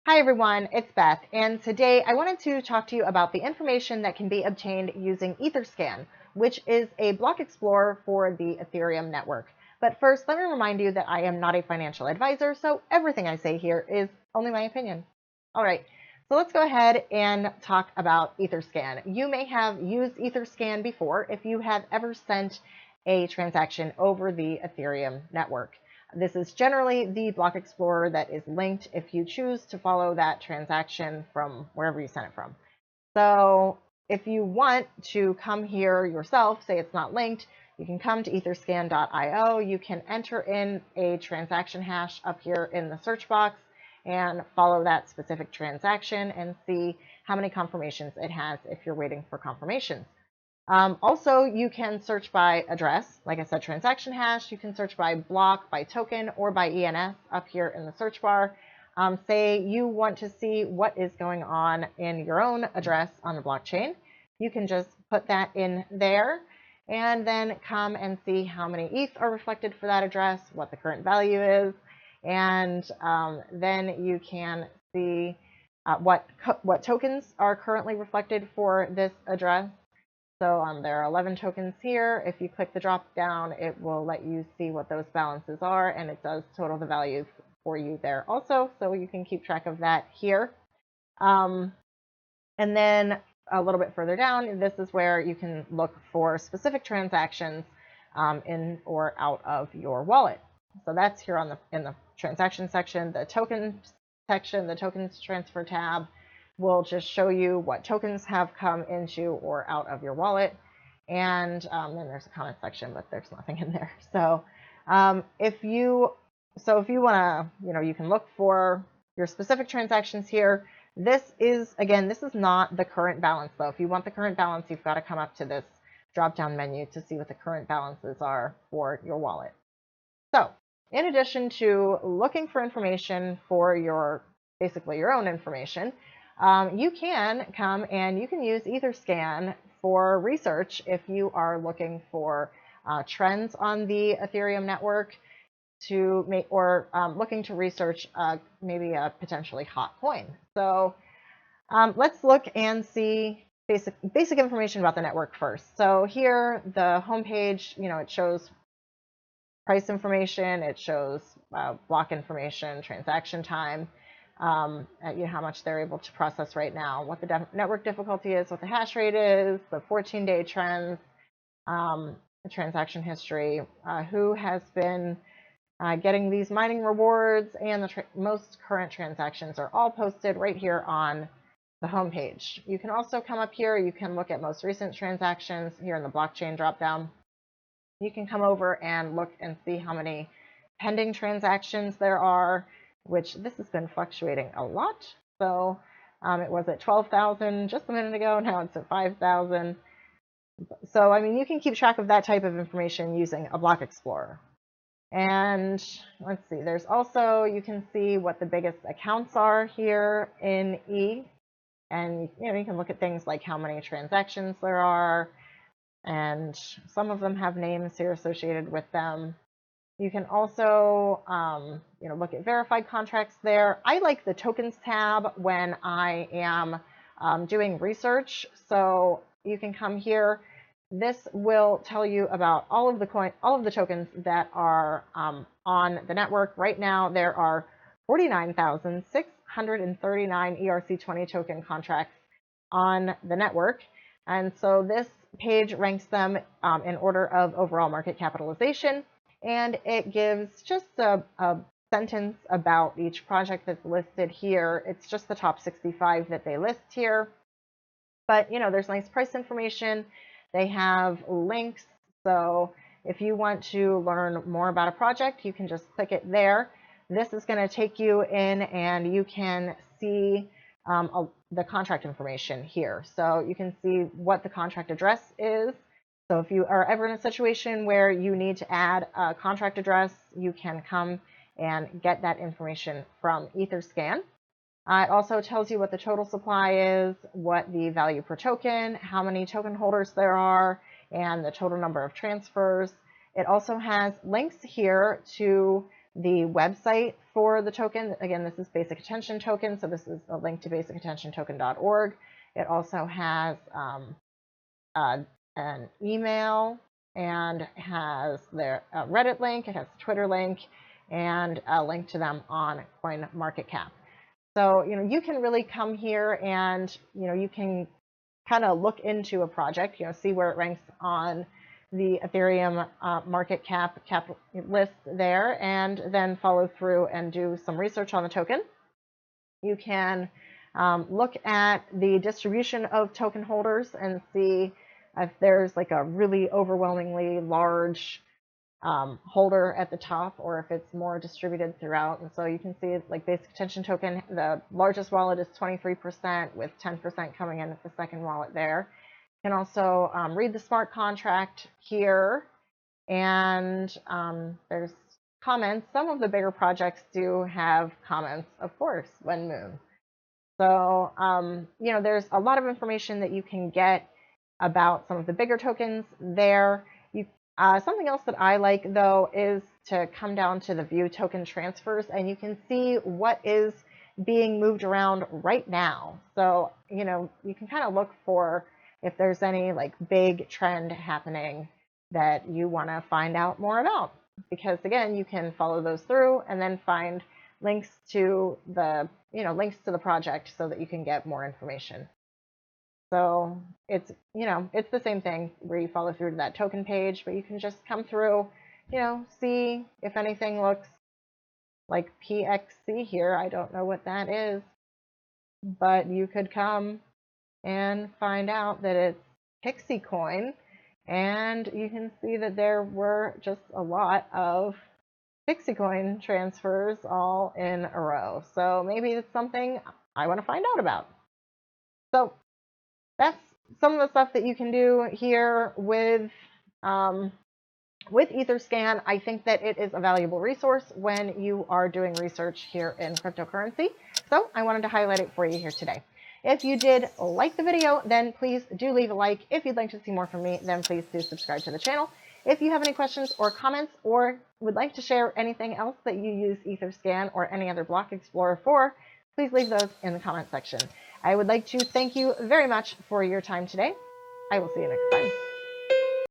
Hi everyone, it's Beth, and today I wanted to talk to you about the information that can be obtained using Etherscan, which is a block explorer for the Ethereum network. But first, let me remind you that I am not a financial advisor, so everything I say here is only my opinion. All right, so let's go ahead and talk about Etherscan. You may have used Etherscan before if you have ever sent a transaction over the Ethereum network. This is generally the block explorer that is linked if you choose to follow that transaction from wherever you sent it from. So if you want to come here yourself, say it's not linked, you can come to etherscan.io. You can enter in a transaction hash up here in the search box and follow that specific transaction and see how many confirmations it has if you're waiting for confirmations. Also, you can search by address, like I said, transaction hash. You can search by block, by token, or by ENS up here in the search bar. Say you want to see what is going on in your own address on the blockchain. You can just put that in there and then come and see how many ETH are reflected for that address, what the current value is, and then you can see what tokens are currently reflected for this address. So there are 11 tokens here. If you click the drop down, it will let you see what those balances are, and it does total the value for you there also, so you can keep track of that here. And then a little bit further down, this is where you can look for specific transactions in or out of your wallet. So that's here in the transaction section. The tokens section, the tokens transfer tab, will just show you what tokens have come into or out of your wallet. And then there's a comment section, but there's nothing in there. So if you want to, you can look for your specific transactions here. This is not the current balance though. If you want the current balance, you've got to come up to this drop-down menu to see what the current balances are for your wallet. So in addition to looking for information for basically your own information, you can come and you can use Etherscan for research if you are looking for trends on the Ethereum network or looking to research maybe a potentially hot coin. So let's look and see basic information about the network first. So here, the homepage, it shows price information, it shows block information, transaction time, how much they're able to process right now, what the network difficulty is, what the hash rate is, the 14-day trends, the transaction history, who has been getting these mining rewards, and the most current transactions are all posted right here on the homepage. You can also come up here, you can look at most recent transactions here in the blockchain dropdown. You can come over and look and see how many pending transactions there are, which this has been fluctuating a lot. So it was at 12,000 just a minute ago. Now it's at 5,000. So, I mean, you can keep track of that type of information using a block explorer. And let's see, there's also, you can see what the biggest accounts are here in E. And, you can look at things like how many transactions there are. And some of them have names here associated with them. You can also, look at verified contracts there. I like the tokens tab when I am doing research. So you can come here. This will tell you about all of the tokens that are on the network. Right now, there are 49,639 ERC20 token contracts on the network. And so this page ranks them in order of overall market capitalization. And it gives just a sentence about each project that's listed here. It's just the top 65 that they list here. But, there's nice price information. They have links. So if you want to learn more about a project, you can just click it there. This is going to take you in and you can see the contract information here. So you can see what the contract address is. So if you are ever in a situation where you need to add a contract address, you can come and get that information from Etherscan. It also tells you what the total supply is, what the value per token, how many token holders there are, and the total number of transfers. It also has links here to the website for the token. Again, this is Basic Attention Token, so this is a link to basicattentiontoken.org. It also has an email, and has their Reddit link, it has a Twitter link, and a link to them on CoinMarketCap. So, you can really come here and, you can kind of look into a project, see where it ranks on the Ethereum market cap list there, and then follow through and do some research on the token. You can look at the distribution of token holders and see if there's like a really overwhelmingly large holder at the top, or if it's more distributed throughout. And so you can see, like, Basic Attention Token, the largest wallet is 23%, with 10% coming in at the second wallet there. You can also read the smart contract here, and there's comments. Some of the bigger projects do have comments, of course, when Moon. So, there's a lot of information that you can get about some of the bigger tokens there. Something else that I like, though, is to come down to the view token transfers, and you can see what is being moved around right now. So, you can kind of look for if there's any like big trend happening that you want to find out more about. Because again, you can follow those through and then find links to the project so that you can get more information. So it's the same thing where you follow through to that token page, but you can just come through, see if anything looks like PXC here. I don't know what that is, but you could come and find out that it's Pixie Coin, and you can see that there were just a lot of Pixie Coin transfers all in a row. So maybe it's something I want to find out about. So that's some of the stuff that you can do here with Etherscan. I think that it is a valuable resource when you are doing research here in cryptocurrency. So I wanted to highlight it for you here today. If you did like the video, then please do leave a like. If you'd like to see more from me, then please do subscribe to the channel. If you have any questions or comments, or would like to share anything else that you use Etherscan or any other Block Explorer for, please leave those in the comment section. I would like to thank you very much for your time today. I will see you next time.